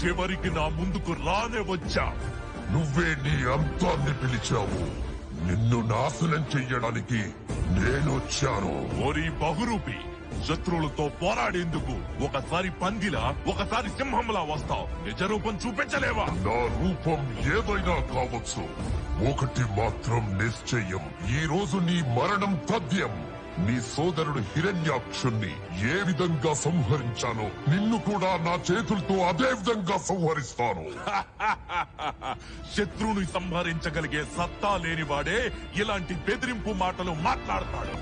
చివరికి నా ముందుకు రానే వచ్చా. నువ్వే నీ అంతాన్ని పిలిచావు. నిన్ను నాశనం చెయ్యడానికి నేనొచ్చాను. ఓరి బహురూపి, శత్రువులతో పోరాడేందుకు ఒకసారి పందిలా ఒకసారి సింహంలా వస్తావు. నిజ రూపం చూపించలేవా? నా రూపం ఏదైనా కావచ్చు, ఒకటి మాత్రం నిశ్చయం. ఈ రోజు నీ మరణం తథ్యం. నీ సోదరుడు హిరణ్యాక్షుణ్ణి ఏ విధంగా సంహరించానో నిన్ను కూడా నా చేతులతో అదే విధంగా సంహరిస్తాను. శత్రువుని సంహరించగలిగే సత్తా లేనివాడే ఇలాంటి బెదిరింపు మాటలు మాట్లాడతాడు.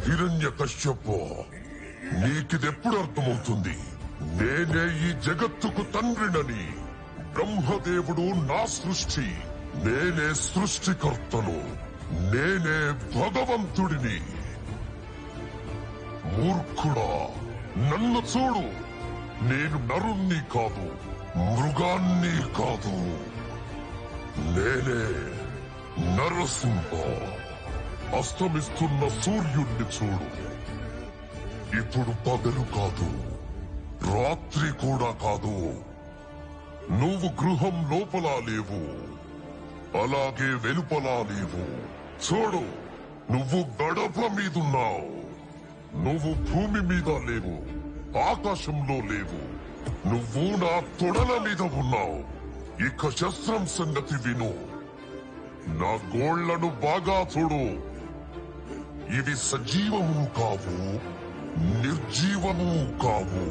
హిరణ్యకశ్యప, నీకిదెప్పుడు అర్థమవుతుంది? నేనే ఈ జగత్తుకు తండ్రినని. బ్రహ్మదేవుడు నా సృష్టి, నేనే సృష్టికర్తను, నేనే భగవంతుడిని. మూర్ఖుడా, నన్ను చూడు. నేను నరుణ్ణి కాదు, మృగాన్ని కాదు. నేనే నరసింహ. అస్తమిస్తున్న సూర్యుణ్ణి చూడు. ఇప్పుడు పగలు కాదు, రాత్రి కూడా కాదు. నువ్వు గృహం లోపల లేవు, అలాగే వెలుపలా లేవు. చూడు, నువ్వు గడప మీదున్నావు. నువ్వు భూమి మీద లేవు, ఆకాశంలో లేవు. నువ్వు నా తొడల మీద ఉన్నావు. ఇక శస్త్రం సంగతి విను. నా గోళ్లను బాగా చూడు. ఇవి సజీవము కావు, నిర్జీవము కావు.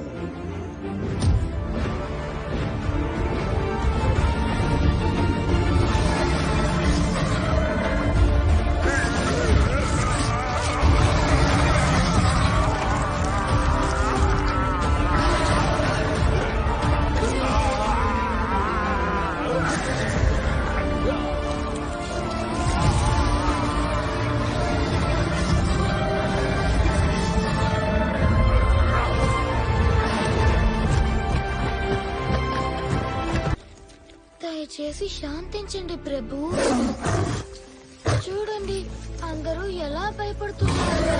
దయచేసి శాంతించండి ప్రభు. చూడండి, అందరూ ఎలా భయపడుతున్నారు.